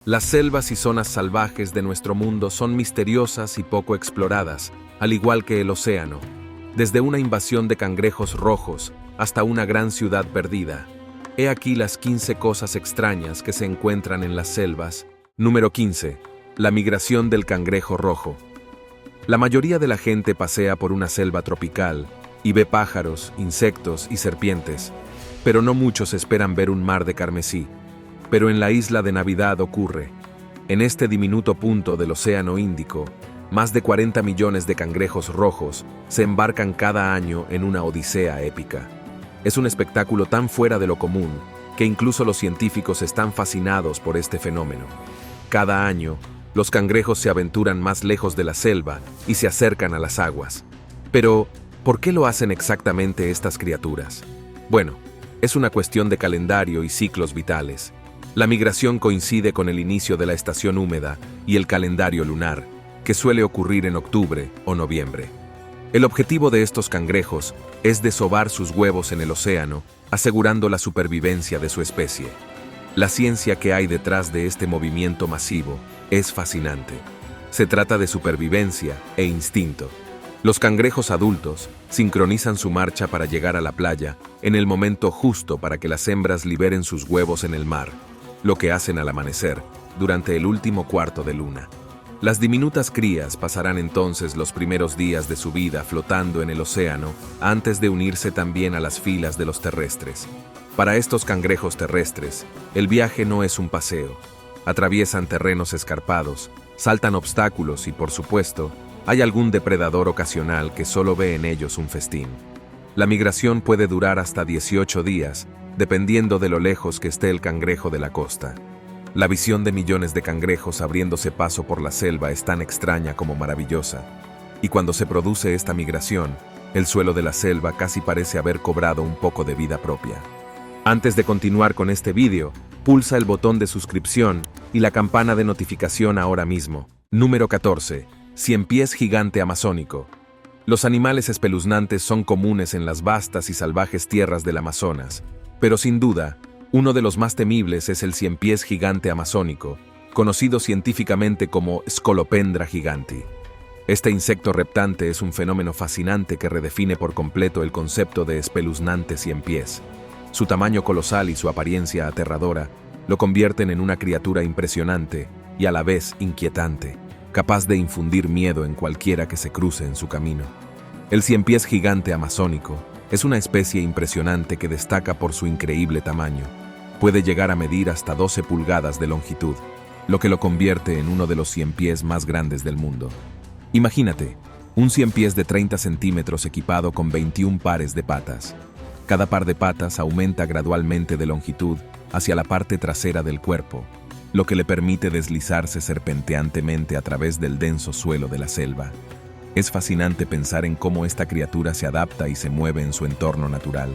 Las selvas y zonas salvajes de nuestro mundo son misteriosas y poco exploradas, al igual que el océano. Desde una invasión de cangrejos rojos hasta una gran ciudad perdida. He aquí las 15 cosas extrañas que se encuentran en las selvas. Número 15. La migración del cangrejo rojo. La mayoría de la gente pasea por una selva tropical y ve pájaros, insectos y serpientes, pero no muchos esperan ver un mar de carmesí. Pero en la isla de Navidad ocurre. En este diminuto punto del Océano Índico, más de 40 millones de cangrejos rojos se embarcan cada año en una odisea épica. Es un espectáculo tan fuera de lo común que incluso los científicos están fascinados por este fenómeno. Cada año, los cangrejos se aventuran más lejos de la selva y se acercan a las aguas. Pero, ¿por qué lo hacen exactamente estas criaturas? Bueno, es una cuestión de calendario y ciclos vitales. La migración coincide con el inicio de la estación húmeda y el calendario lunar, que suele ocurrir en octubre o noviembre. El objetivo de estos cangrejos es desovar sus huevos en el océano, asegurando la supervivencia de su especie. La ciencia que hay detrás de este movimiento masivo es fascinante. Se trata de supervivencia e instinto. Los cangrejos adultos sincronizan su marcha para llegar a la playa en el momento justo para que las hembras liberen sus huevos en el mar, lo que hacen al amanecer, durante el último cuarto de luna. Las diminutas crías pasarán entonces los primeros días de su vida flotando en el océano antes de unirse también a las filas de los terrestres. Para estos cangrejos terrestres, el viaje no es un paseo. Atraviesan terrenos escarpados, saltan obstáculos y, por supuesto, hay algún depredador ocasional que solo ve en ellos un festín. La migración puede durar hasta 18 días, dependiendo de lo lejos que esté el cangrejo de la costa. La visión de millones de cangrejos abriéndose paso por la selva es tan extraña como maravillosa. Y cuando se produce esta migración, el suelo de la selva casi parece haber cobrado un poco de vida propia. Antes de continuar con este vídeo, pulsa el botón de suscripción y la campana de notificación ahora mismo. Número 14. Ciempiés gigante amazónico. Los animales espeluznantes son comunes en las vastas y salvajes tierras del Amazonas, pero sin duda, uno de los más temibles es el ciempiés gigante amazónico, conocido científicamente como Scolopendra giganti. Este insecto reptante es un fenómeno fascinante que redefine por completo el concepto de espeluznante ciempiés. Su tamaño colosal y su apariencia aterradora lo convierten en una criatura impresionante y a la vez inquietante, capaz de infundir miedo en cualquiera que se cruce en su camino. El ciempiés gigante amazónico es una especie impresionante que destaca por su increíble tamaño. Puede llegar a medir hasta 12 pulgadas de longitud, lo que lo convierte en uno de los ciempiés más grandes del mundo. Imagínate, un ciempiés de 30 centímetros equipado con 21 pares de patas. Cada par de patas aumenta gradualmente de longitud hacia la parte trasera del cuerpo, lo que le permite deslizarse serpenteantemente a través del denso suelo de la selva. Es fascinante pensar en cómo esta criatura se adapta y se mueve en su entorno natural.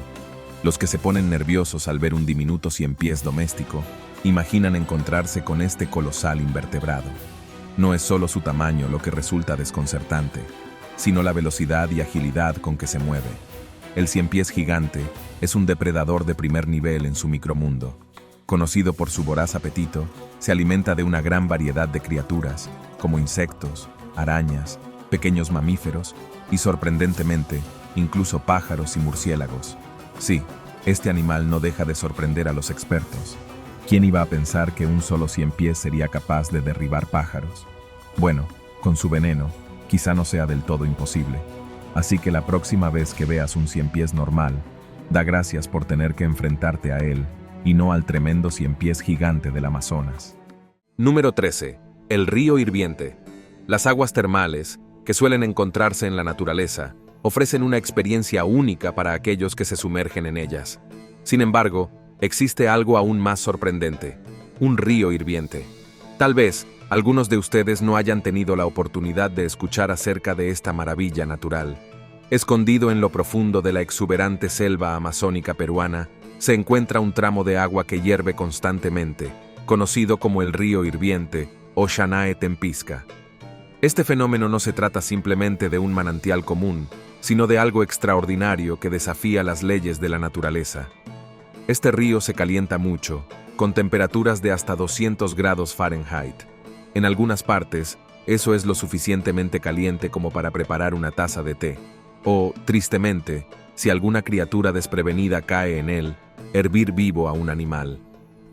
Los que se ponen nerviosos al ver un diminuto ciempiés doméstico imaginan encontrarse con este colosal invertebrado. No es solo su tamaño lo que resulta desconcertante, sino la velocidad y agilidad con que se mueve. El ciempiés gigante es un depredador de primer nivel en su micromundo. Conocido por su voraz apetito, se alimenta de una gran variedad de criaturas, como insectos, arañas, pequeños mamíferos y, sorprendentemente, incluso pájaros y murciélagos. Sí, este animal no deja de sorprender a los expertos. ¿Quién iba a pensar que un solo ciempiés sería capaz de derribar pájaros? Bueno, con su veneno, quizá no sea del todo imposible. Así que la próxima vez que veas un ciempiés normal, da gracias por tener que enfrentarte a él y no al tremendo ciempiés gigante del Amazonas. Número 13. El río hirviente. Las aguas termales, que suelen encontrarse en la naturaleza, ofrecen una experiencia única para aquellos que se sumergen en ellas. Sin embargo, existe algo aún más sorprendente: un río hirviente. Tal vez algunos de ustedes no hayan tenido la oportunidad de escuchar acerca de esta maravilla natural. Escondido en lo profundo de la exuberante selva amazónica peruana, se encuentra un tramo de agua que hierve constantemente, conocido como el río hirviente o Xanae Tempisca. Este fenómeno no se trata simplemente de un manantial común, sino de algo extraordinario que desafía las leyes de la naturaleza. Este río se calienta mucho, con temperaturas de hasta 200 grados Fahrenheit. En algunas partes, eso es lo suficientemente caliente como para preparar una taza de té. O, tristemente, si alguna criatura desprevenida cae en él, hervir vivo a un animal.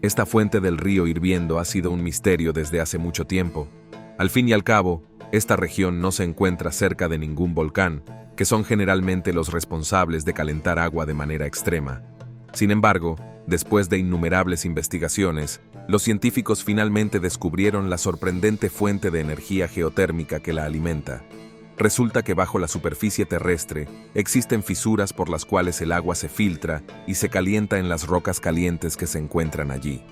Esta fuente del río hirviendo ha sido un misterio desde hace mucho tiempo. Al fin y al cabo, esta región no se encuentra cerca de ningún volcán, que son generalmente los responsables de calentar agua de manera extrema. Sin embargo, después de innumerables investigaciones, los científicos finalmente descubrieron la sorprendente fuente de energía geotérmica que la alimenta. Resulta que bajo la superficie terrestre existen fisuras por las cuales el agua se filtra y se calienta en las rocas calientes que se encuentran allí.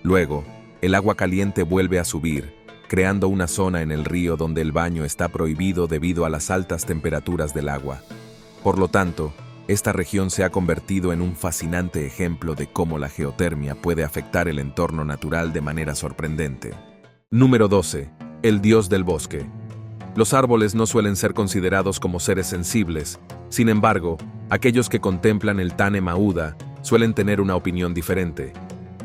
Luego, el agua caliente vuelve a subir, creando una zona en el río donde el baño está prohibido debido a las altas temperaturas del agua. Por lo tanto, esta región se ha convertido en un fascinante ejemplo de cómo la geotermia puede afectar el entorno natural de manera sorprendente. Número 12. El dios del bosque. Los árboles no suelen ser considerados como seres sensibles. Sin embargo, aquellos que contemplan el Tane Mahuda suelen tener una opinión diferente.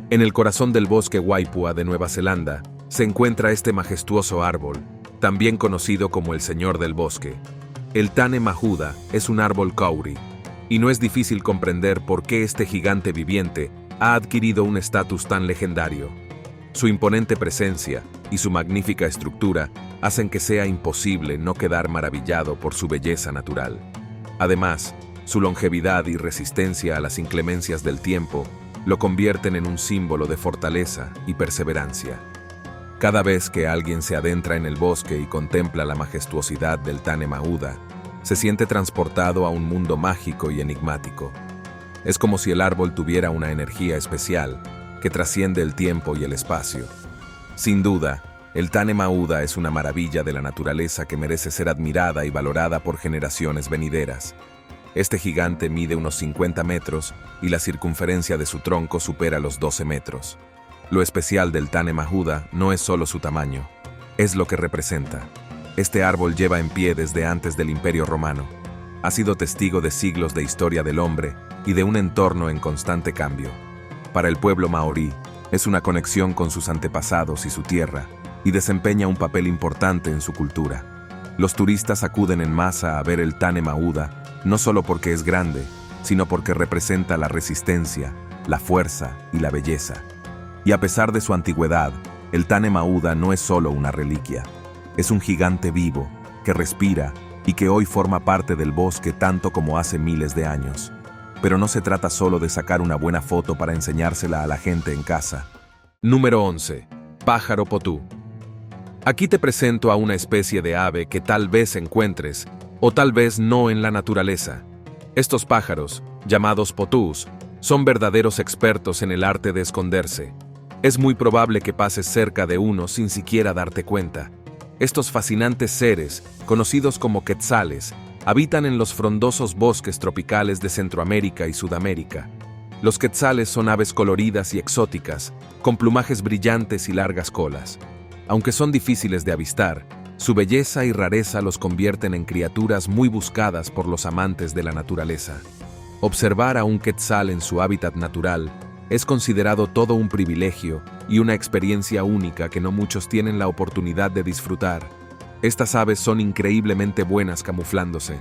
En el corazón del bosque Waipua de Nueva Zelanda se encuentra este majestuoso árbol, también conocido como el Señor del Bosque. El Tane Mahuda es un árbol kauri, y no es difícil comprender por qué este gigante viviente ha adquirido un estatus tan legendario. Su imponente presencia y su magnífica estructura hacen que sea imposible no quedar maravillado por su belleza natural. Además, su longevidad y resistencia a las inclemencias del tiempo lo convierten en un símbolo de fortaleza y perseverancia. Cada vez que alguien se adentra en el bosque y contempla la majestuosidad del Tane Mahuda, se siente transportado a un mundo mágico y enigmático. Es como si el árbol tuviera una energía especial que trasciende el tiempo y el espacio. Sin duda, el Tane Mahuda es una maravilla de la naturaleza que merece ser admirada y valorada por generaciones venideras. Este gigante mide unos 50 metros y la circunferencia de su tronco supera los 12 metros. Lo especial del Tane Mahuda no es solo su tamaño, es lo que representa. Este árbol lleva en pie desde antes del Imperio Romano. Ha sido testigo de siglos de historia del hombre y de un entorno en constante cambio. Para el pueblo maorí, es una conexión con sus antepasados y su tierra, y desempeña un papel importante en su cultura. Los turistas acuden en masa a ver el Tane Mahuda, no solo porque es grande, sino porque representa la resistencia, la fuerza y la belleza. Y a pesar de su antigüedad, el Tane Mahuda no es solo una reliquia. Es un gigante vivo, que respira y que hoy forma parte del bosque tanto como hace miles de años. Pero no se trata solo de sacar una buena foto para enseñársela a la gente en casa. Número 11. Pájaro potú. Aquí te presento a una especie de ave que tal vez encuentres, o tal vez no en la naturaleza. Estos pájaros, llamados potús, son verdaderos expertos en el arte de esconderse. Es muy probable que pases cerca de uno sin siquiera darte cuenta. Estos fascinantes seres, conocidos como quetzales, habitan en los frondosos bosques tropicales de Centroamérica y Sudamérica. Los quetzales son aves coloridas y exóticas, con plumajes brillantes y largas colas. Aunque son difíciles de avistar, su belleza y rareza los convierten en criaturas muy buscadas por los amantes de la naturaleza. Observar a un quetzal en su hábitat natural es considerado todo un privilegio y una experiencia única que no muchos tienen la oportunidad de disfrutar. Estas aves son increíblemente buenas camuflándose.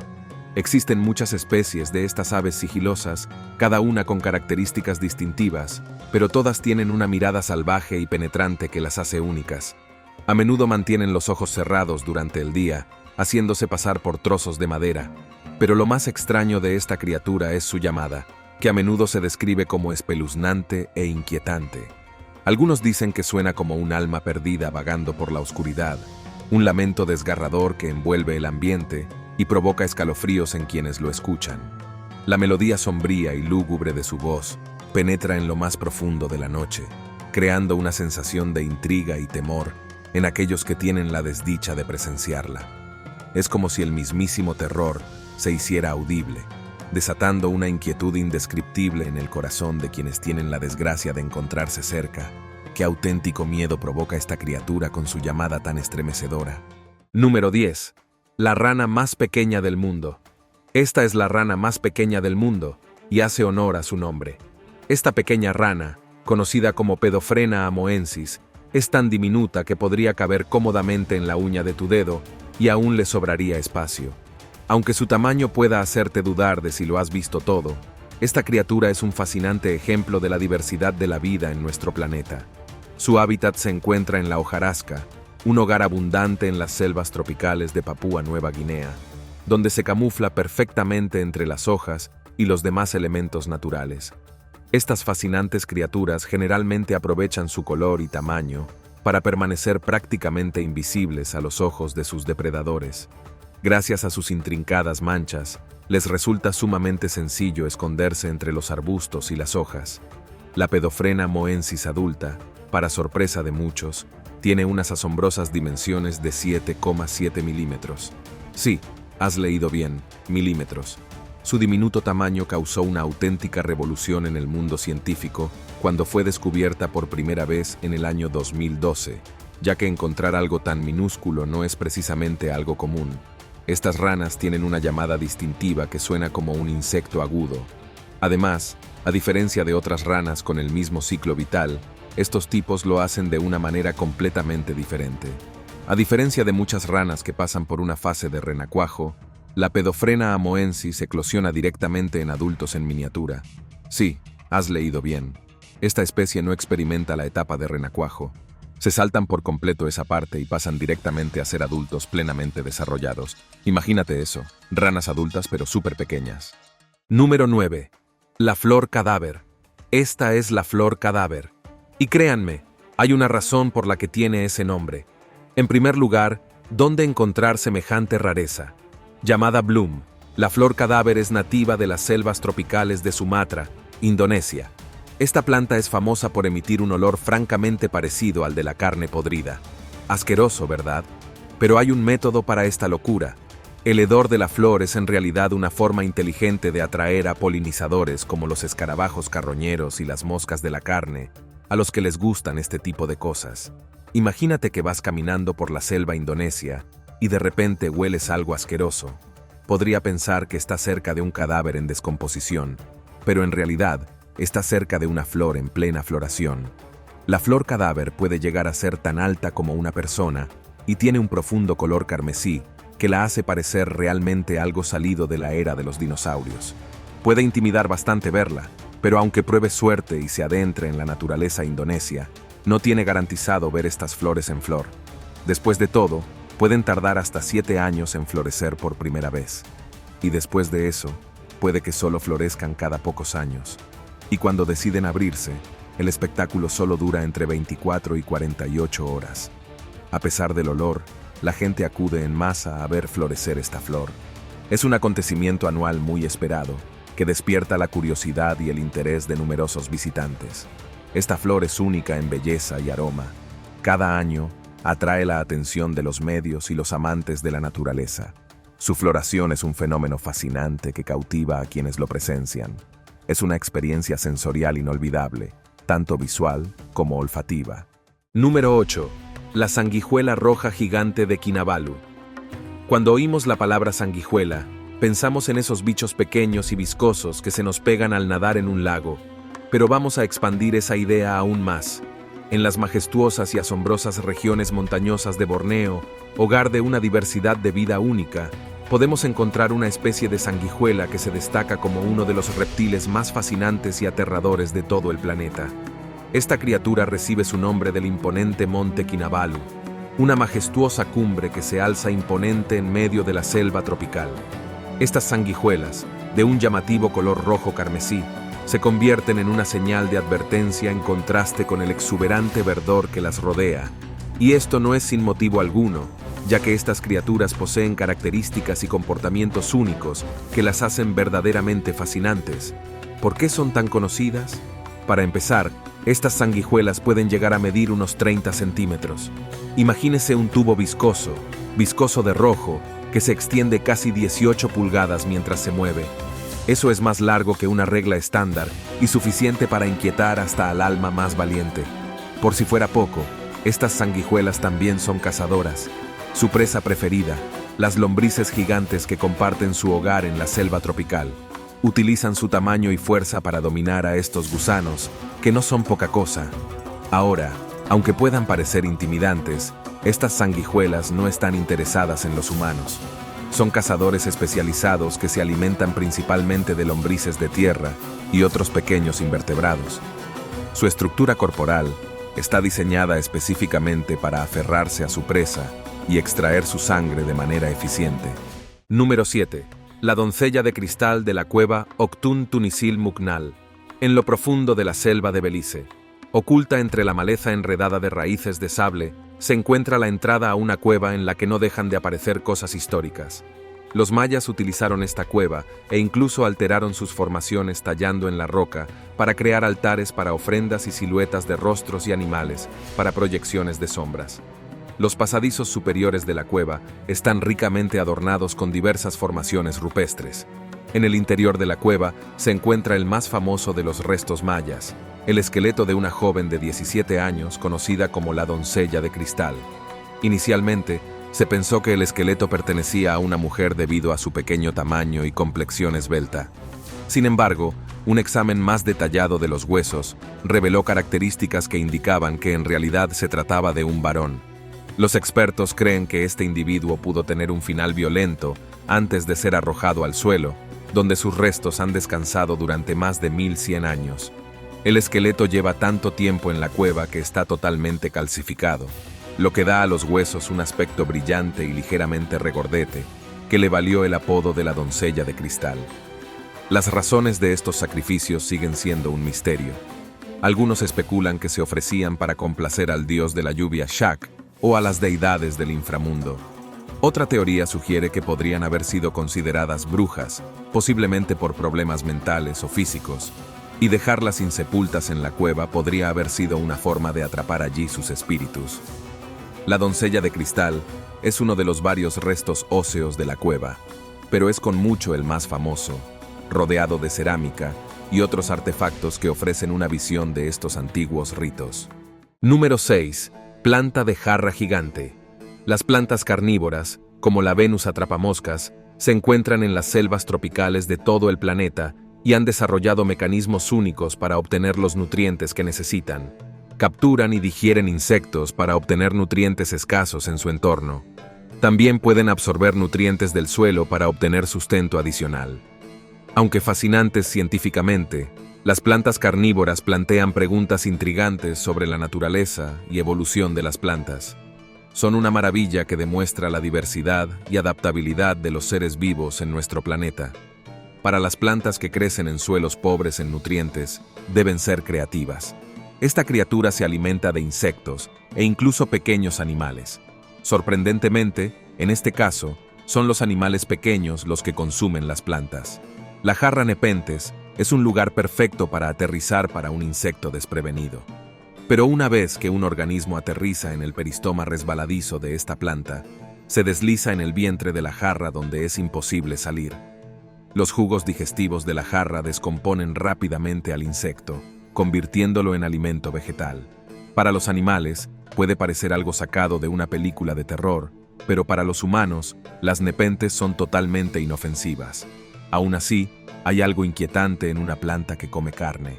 Existen muchas especies de estas aves sigilosas, cada una con características distintivas, pero todas tienen una mirada salvaje y penetrante que las hace únicas. A menudo mantienen los ojos cerrados durante el día, haciéndose pasar por trozos de madera. Pero lo más extraño de esta criatura es su llamada, que a menudo se describe como espeluznante e inquietante. Algunos dicen que suena como un alma perdida vagando por la oscuridad, un lamento desgarrador que envuelve el ambiente y provoca escalofríos en quienes lo escuchan. La melodía sombría y lúgubre de su voz penetra en lo más profundo de la noche, creando una sensación de intriga y temor en aquellos que tienen la desdicha de presenciarla. Es como si el mismísimo terror se hiciera audible, desatando una inquietud indescriptible en el corazón de quienes tienen la desgracia de encontrarse cerca. Qué auténtico miedo provoca esta criatura con su llamada tan estremecedora. Número 10. La rana más pequeña del mundo. Esta es la rana más pequeña del mundo y hace honor a su nombre. Esta pequeña rana, conocida como Pedophrena amoensis, es tan diminuta que podría caber cómodamente en la uña de tu dedo y aún le sobraría espacio. Aunque su tamaño pueda hacerte dudar de si lo has visto todo, esta criatura es un fascinante ejemplo de la diversidad de la vida en nuestro planeta. Su hábitat se encuentra en la hojarasca, un hogar abundante en las selvas tropicales de Papúa Nueva Guinea, donde se camufla perfectamente entre las hojas y los demás elementos naturales. Estas fascinantes criaturas generalmente aprovechan su color y tamaño para permanecer prácticamente invisibles a los ojos de sus depredadores. Gracias a sus intrincadas manchas, les resulta sumamente sencillo esconderse entre los arbustos y las hojas. La Pedophrena moensis adulta, para sorpresa de muchos, tiene unas asombrosas dimensiones de 7,7 milímetros. Sí, has leído bien, milímetros. Su diminuto tamaño causó una auténtica revolución en el mundo científico cuando fue descubierta por primera vez en el año 2012, ya que encontrar algo tan minúsculo no es precisamente algo común. Estas ranas tienen una llamada distintiva que suena como un insecto agudo. Además, a diferencia de otras ranas con el mismo ciclo vital, estos tipos lo hacen de una manera completamente diferente. A diferencia de muchas ranas que pasan por una fase de renacuajo, la Pedophrena amoensis eclosiona directamente en adultos en miniatura. Sí, has leído bien. Esta especie no experimenta la etapa de renacuajo. Se saltan por completo esa parte y pasan directamente a ser adultos plenamente desarrollados. Imagínate eso, ranas adultas pero súper pequeñas. Número 9. La flor cadáver. Esta es la flor cadáver. Y créanme, hay una razón por la que tiene ese nombre. En primer lugar, ¿dónde encontrar semejante rareza? Llamada Bloom, la flor cadáver es nativa de las selvas tropicales de Sumatra, Indonesia. Esta planta es famosa por emitir un olor francamente parecido al de la carne podrida. Asqueroso, ¿verdad? Pero hay un método para esta locura. El hedor de la flor es en realidad una forma inteligente de atraer a polinizadores como los escarabajos carroñeros y las moscas de la carne, a los que les gustan este tipo de cosas. Imagínate que vas caminando por la selva indonesia y de repente hueles algo asqueroso. Podría pensar que está cerca de un cadáver en descomposición, pero en realidad está cerca de una flor en plena floración. La flor cadáver puede llegar a ser tan alta como una persona y tiene un profundo color carmesí que la hace parecer realmente algo salido de la era de los dinosaurios. Puede intimidar bastante verla, pero aunque pruebe suerte y se adentre en la naturaleza indonesia, no tiene garantizado ver estas flores en flor. Después de todo, pueden tardar hasta 7 años en florecer por primera vez. Y después de eso, puede que solo florezcan cada pocos años. Y cuando deciden abrirse, el espectáculo solo dura entre 24 y 48 horas. A pesar del olor, la gente acude en masa a ver florecer esta flor. Es un acontecimiento anual muy esperado, que despierta la curiosidad y el interés de numerosos visitantes. Esta flor es única en belleza y aroma. Cada año, atrae la atención de los medios y los amantes de la naturaleza. Su floración es un fenómeno fascinante que cautiva a quienes lo presencian. Es una experiencia sensorial inolvidable, tanto visual como olfativa. Número 8. La sanguijuela roja gigante de Kinabalu. Cuando oímos la palabra sanguijuela, pensamos en esos bichos pequeños y viscosos que se nos pegan al nadar en un lago, pero vamos a expandir esa idea aún más. En las majestuosas y asombrosas regiones montañosas de Borneo, hogar de una diversidad de vida única, podemos encontrar una especie de sanguijuela que se destaca como uno de los reptiles más fascinantes y aterradores de todo el planeta. Esta criatura recibe su nombre del imponente monte Kinabalu, una majestuosa cumbre que se alza imponente en medio de la selva tropical. Estas sanguijuelas, de un llamativo color rojo carmesí, se convierten en una señal de advertencia en contraste con el exuberante verdor que las rodea. Y esto no es sin motivo alguno, ya que estas criaturas poseen características y comportamientos únicos que las hacen verdaderamente fascinantes. ¿Por qué son tan conocidas? Para empezar, estas sanguijuelas pueden llegar a medir unos 30 centímetros. Imagínese un tubo viscoso de rojo, que se extiende casi 18 pulgadas mientras se mueve. Eso es más largo que una regla estándar y suficiente para inquietar hasta al alma más valiente. Por si fuera poco, estas sanguijuelas también son cazadoras. Su presa preferida, las lombrices gigantes que comparten su hogar en la selva tropical, utilizan su tamaño y fuerza para dominar a estos gusanos que no son poca cosa. Ahora, aunque puedan parecer intimidantes, estas sanguijuelas no están interesadas en los humanos. Son cazadores especializados que se alimentan principalmente de lombrices de tierra y otros pequeños invertebrados. Su estructura corporal está diseñada específicamente para aferrarse a su presa y extraer su sangre de manera eficiente. Número 7. La doncella de cristal de la cueva Octún Tunisil Muknal, en lo profundo de la selva de Belice. Oculta entre la maleza enredada de raíces de sable, se encuentra la entrada a una cueva en la que no dejan de aparecer cosas históricas. Los mayas utilizaron esta cueva e incluso alteraron sus formaciones tallando en la roca para crear altares para ofrendas y siluetas de rostros y animales para proyecciones de sombras. Los pasadizos superiores de la cueva están ricamente adornados con diversas formaciones rupestres. En el interior de la cueva se encuentra el más famoso de los restos mayas, el esqueleto de una joven de 17 años conocida como la doncella de cristal. Inicialmente, se pensó que el esqueleto pertenecía a una mujer debido a su pequeño tamaño y complexión esbelta. Sin embargo, un examen más detallado de los huesos reveló características que indicaban que en realidad se trataba de un varón. Los expertos creen que este individuo pudo tener un final violento antes de ser arrojado al suelo, donde sus restos han descansado durante más de 1100 años. El esqueleto lleva tanto tiempo en la cueva que está totalmente calcificado, lo que da a los huesos un aspecto brillante y ligeramente regordete, que le valió el apodo de la doncella de cristal. Las razones de estos sacrificios siguen siendo un misterio. Algunos especulan que se ofrecían para complacer al dios de la lluvia Shak o a las deidades del inframundo. Otra teoría sugiere que podrían haber sido consideradas brujas, posiblemente por problemas mentales o físicos, y dejarlas insepultas en la cueva podría haber sido una forma de atrapar allí sus espíritus. La doncella de cristal es uno de los varios restos óseos de la cueva, pero es con mucho el más famoso, rodeado de cerámica y otros artefactos que ofrecen una visión de estos antiguos ritos. Número 6. Planta de jarra gigante. Las plantas carnívoras, como la Venus atrapamoscas, se encuentran en las selvas tropicales de todo el planeta y han desarrollado mecanismos únicos para obtener los nutrientes que necesitan. Capturan y digieren insectos para obtener nutrientes escasos en su entorno. También pueden absorber nutrientes del suelo para obtener sustento adicional. Aunque fascinantes científicamente, las plantas carnívoras plantean preguntas intrigantes sobre la naturaleza y evolución de las plantas. Son una maravilla que demuestra la diversidad y adaptabilidad de los seres vivos en nuestro planeta. Para las plantas que crecen en suelos pobres en nutrientes, deben ser creativas. Esta criatura se alimenta de insectos e incluso pequeños animales. Sorprendentemente, en este caso, son los animales pequeños los que consumen las plantas. La jarra nepenthes es un lugar perfecto para aterrizar para un insecto desprevenido. Pero una vez que un organismo aterriza en el peristoma resbaladizo de esta planta, se desliza en el vientre de la jarra donde es imposible salir. Los jugos digestivos de la jarra descomponen rápidamente al insecto, convirtiéndolo en alimento vegetal. Para los animales, puede parecer algo sacado de una película de terror, pero para los humanos, las nepenthes son totalmente inofensivas. Aún así, hay algo inquietante en una planta que come carne.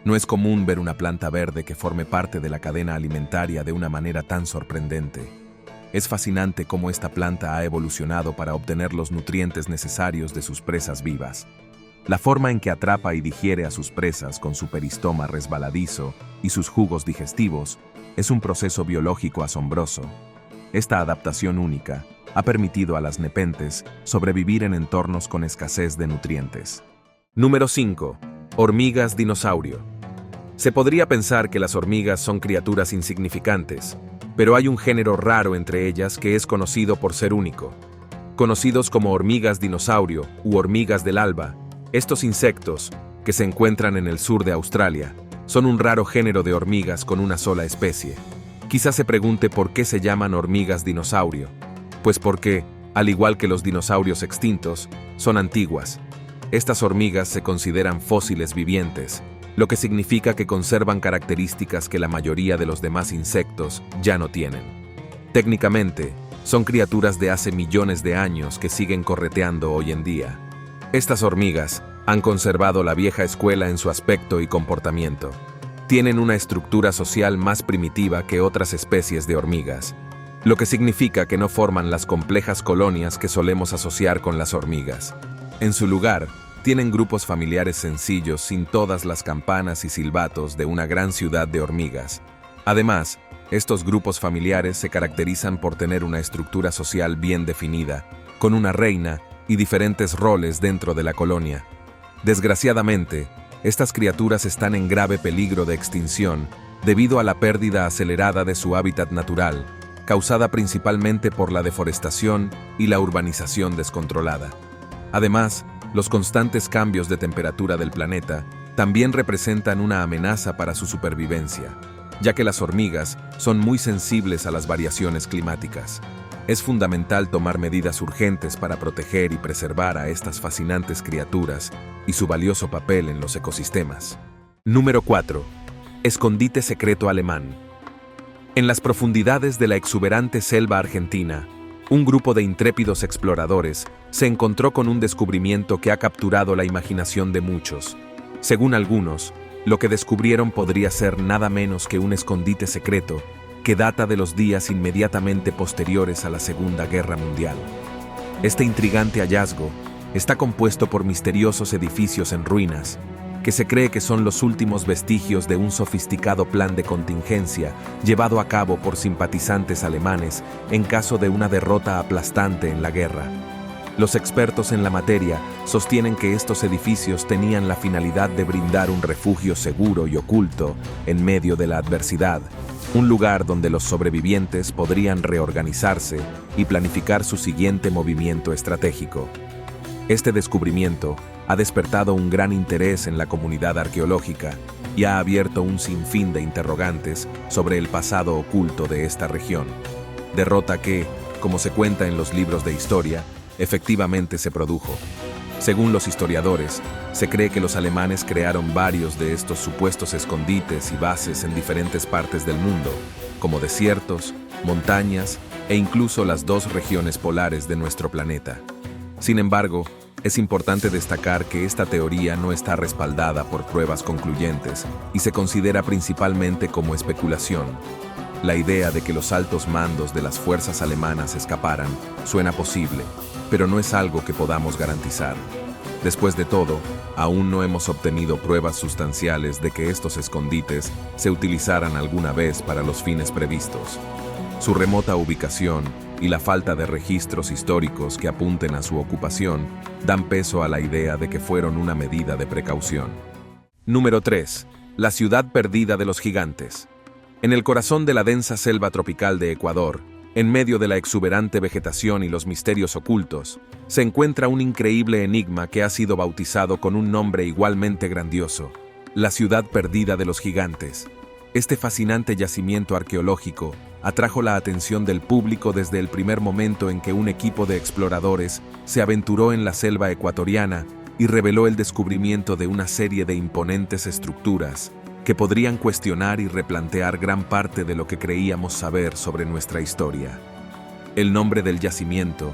No es común ver una planta verde que forme parte de la cadena alimentaria de una manera tan sorprendente. Es fascinante cómo esta planta ha evolucionado para obtener los nutrientes necesarios de sus presas vivas. La forma en que atrapa y digiere a sus presas con su peristoma resbaladizo y sus jugos digestivos es un proceso biológico asombroso. Esta adaptación única ha permitido a las nepenthes sobrevivir en entornos con escasez de nutrientes. Número 5. Hormigas dinosaurio. Se podría pensar que las hormigas son criaturas insignificantes, pero hay un género raro entre ellas que es conocido por ser único. Conocidos como hormigas dinosaurio u hormigas del alba, estos insectos, que se encuentran en el sur de Australia, son un raro género de hormigas con una sola especie. Quizás se pregunte por qué se llaman hormigas dinosaurio. Pues porque, al igual que los dinosaurios extintos, son antiguas. Estas hormigas se consideran fósiles vivientes, lo que significa que conservan características que la mayoría de los demás insectos ya no tienen. Técnicamente, son criaturas de hace millones de años que siguen correteando hoy en día. Estas hormigas han conservado la vieja escuela en su aspecto y comportamiento. tienen una estructura social más primitiva que otras especies de hormigas, lo que significa que no forman las complejas colonias que solemos asociar con las hormigas. En su lugar, tienen grupos familiares sencillos sin todas las campanas y silbatos de una gran ciudad de hormigas. Además, estos grupos familiares se caracterizan por tener una estructura social bien definida, con una reina y diferentes roles dentro de la colonia. Desgraciadamente, estas criaturas están en grave peligro de extinción debido a la pérdida acelerada de su hábitat natural, causada principalmente por la deforestación y la urbanización descontrolada. Además, los constantes cambios de temperatura del planeta también representan una amenaza para su supervivencia, ya que las hormigas son muy sensibles a las variaciones climáticas. Es fundamental tomar medidas urgentes para proteger y preservar a estas fascinantes criaturas y su valioso papel en los ecosistemas. Número 4. Escondite secreto alemán. En las profundidades de la exuberante selva argentina, un grupo de intrépidos exploradores se encontró con un descubrimiento que ha capturado la imaginación de muchos. Según algunos, lo que descubrieron podría ser nada menos que un escondite secreto que data de los días inmediatamente posteriores a la Segunda Guerra Mundial. Este intrigante hallazgo está compuesto por misteriosos edificios en ruinas, que se cree que son los últimos vestigios de un sofisticado plan de contingencia llevado a cabo por simpatizantes alemanes en caso de una derrota aplastante en la guerra. Los expertos en la materia sostienen que estos edificios tenían la finalidad de brindar un refugio seguro y oculto en medio de la adversidad, un lugar donde los sobrevivientes podrían reorganizarse y planificar su siguiente movimiento estratégico. Este descubrimiento ha despertado un gran interés en la comunidad arqueológica y ha abierto un sinfín de interrogantes sobre el pasado oculto de esta región. Derrota que, como se cuenta en los libros de historia, efectivamente se produjo. Según los historiadores, se cree que los alemanes crearon varios de estos supuestos escondites y bases en diferentes partes del mundo, como desiertos, montañas e incluso las dos regiones polares de nuestro planeta. Sin embargo, es importante destacar que esta teoría no está respaldada por pruebas concluyentes y se considera principalmente como especulación. La idea de que los altos mandos de las fuerzas alemanas escaparan suena posible, pero no es algo que podamos garantizar. Después de todo, aún no hemos obtenido pruebas sustanciales de que estos escondites se utilizaran alguna vez para los fines previstos. Su remota ubicación y la falta de registros históricos que apunten a su ocupación dan peso a la idea de que fueron una medida de precaución. Número 3. La ciudad perdida de los gigantes. En el corazón de la densa selva tropical de Ecuador, en medio de la exuberante vegetación y los misterios ocultos, se encuentra un increíble enigma que ha sido bautizado con un nombre igualmente grandioso: la ciudad perdida de los gigantes. Este fascinante yacimiento arqueológico atrajo la atención del público desde el primer momento en que un equipo de exploradores se aventuró en la selva ecuatoriana y reveló el descubrimiento de una serie de imponentes estructuras que podrían cuestionar y replantear gran parte de lo que creíamos saber sobre nuestra historia. El nombre del yacimiento,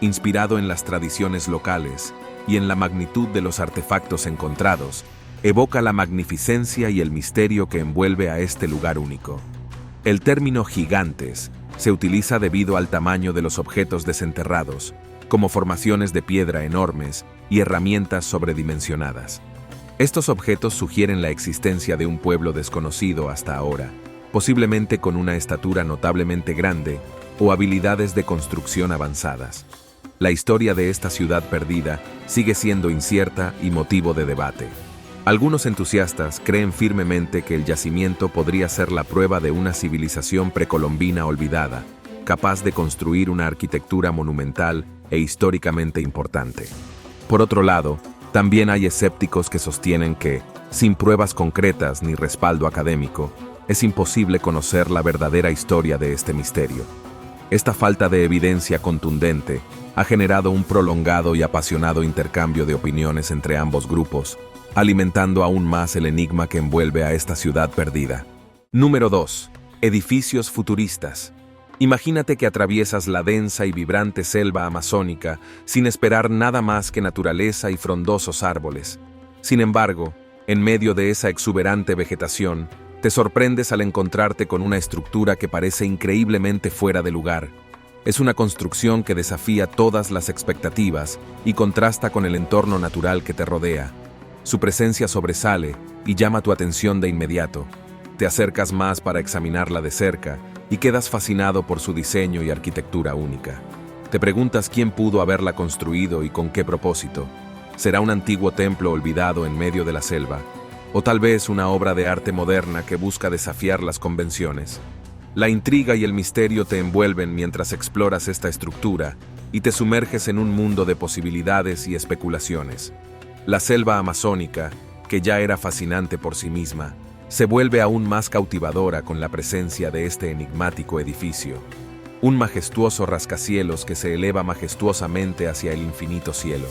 inspirado en las tradiciones locales y en la magnitud de los artefactos encontrados, evoca la magnificencia y el misterio que envuelve a este lugar único. El término gigantes se utiliza debido al tamaño de los objetos desenterrados, como formaciones de piedra enormes y herramientas sobredimensionadas. Estos objetos sugieren la existencia de un pueblo desconocido hasta ahora, posiblemente con una estatura notablemente grande o habilidades de construcción avanzadas. La historia de esta ciudad perdida sigue siendo incierta y motivo de debate. Algunos entusiastas creen firmemente que el yacimiento podría ser la prueba de una civilización precolombina olvidada, capaz de construir una arquitectura monumental e históricamente importante. Por otro lado, también hay escépticos que sostienen que, sin pruebas concretas ni respaldo académico, es imposible conocer la verdadera historia de este misterio. Esta falta de evidencia contundente ha generado un prolongado y apasionado intercambio de opiniones entre ambos grupos, alimentando aún más el enigma que envuelve a esta ciudad perdida. Número 2. Edificios futuristas. Imagínate que atraviesas la densa y vibrante selva amazónica sin esperar nada más que naturaleza y frondosos árboles. Sin embargo, En medio de esa exuberante vegetación, te sorprendes al encontrarte con una estructura que parece increíblemente fuera de lugar. Es una construcción que desafía todas las expectativas y contrasta con el entorno natural que te rodea. Su presencia sobresale y llama tu atención de inmediato. Te acercas más para examinarla de cerca y quedas fascinado por su diseño y arquitectura única. Te preguntas quién pudo haberla construido y con qué propósito. ¿Será un antiguo templo olvidado en medio de la selva? ¿O tal vez una obra de arte moderna que busca desafiar las convenciones? La intriga y el misterio te envuelven mientras exploras esta estructura y te sumerges en un mundo de posibilidades y especulaciones. La selva amazónica, que ya era fascinante por sí misma, se vuelve aún más cautivadora con la presencia de este enigmático edificio. Un majestuoso rascacielos que se eleva majestuosamente hacia el infinito cielo.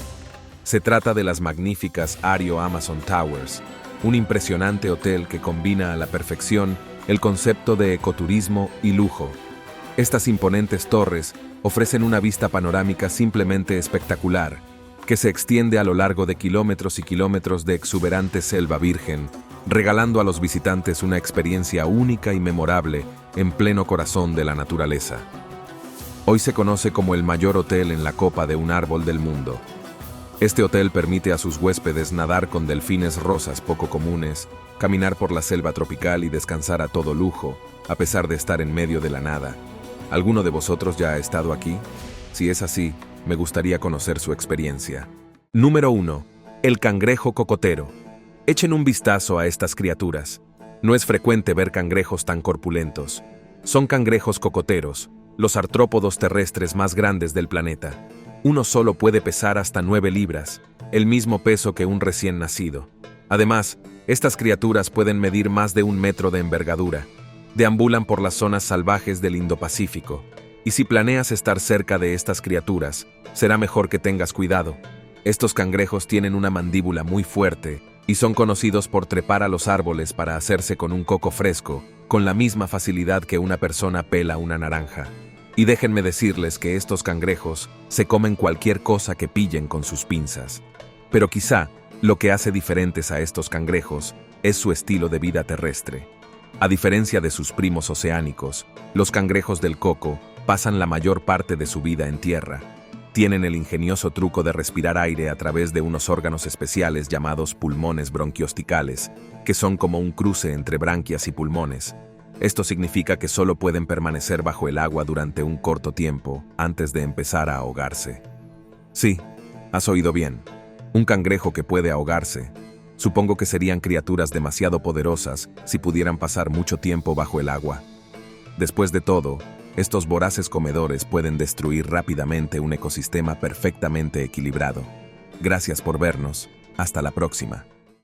Se trata de las magníficas Ario Amazon Towers, un impresionante hotel que combina a la perfección el concepto de ecoturismo y lujo. Estas imponentes torres ofrecen una vista panorámica simplemente espectacular, que se extiende a lo largo de kilómetros y kilómetros de exuberante selva virgen, regalando a los visitantes una experiencia única y memorable en pleno corazón de la naturaleza. Hoy se conoce como el mayor hotel en la copa de un árbol del mundo. Este hotel permite a sus huéspedes nadar con delfines rosas poco comunes, caminar por la selva tropical y descansar a todo lujo, a pesar de estar en medio de la nada. ¿Alguno de vosotros ya ha estado aquí? Si es así, me gustaría conocer su experiencia. Número 1. El cangrejo cocotero. Echen un vistazo a estas criaturas. No es frecuente ver cangrejos tan corpulentos. Son cangrejos cocoteros, los artrópodos terrestres más grandes del planeta. Uno solo puede pesar hasta 9 libras, el mismo peso que un recién nacido. Además, estas criaturas pueden medir más de 1 metro de envergadura. Deambulan por las zonas salvajes del Indo-Pacífico. Y si planeas estar cerca de estas criaturas, será mejor que tengas cuidado. Estos cangrejos tienen una mandíbula muy fuerte y son conocidos por trepar a los árboles para hacerse con un coco fresco, con la misma facilidad que una persona pela una naranja. Y déjenme decirles que estos cangrejos se comen cualquier cosa que pillen con sus pinzas. Pero quizá lo que hace diferentes a estos cangrejos es su estilo de vida terrestre. A diferencia de sus primos oceánicos, los cangrejos del coco pasan la mayor parte de su vida en tierra. Tienen el ingenioso truco de respirar aire a través de unos órganos especiales llamados pulmones bronquiosticales, que son como un cruce entre branquias y pulmones. Esto significa que solo pueden permanecer bajo el agua durante un corto tiempo antes de empezar a ahogarse. Sí, has oído bien. Un cangrejo que puede ahogarse. Supongo que serían criaturas demasiado poderosas si pudieran pasar mucho tiempo bajo el agua. Después de todo, estos voraces comedores pueden destruir rápidamente un ecosistema perfectamente equilibrado. Gracias por vernos. Hasta la próxima.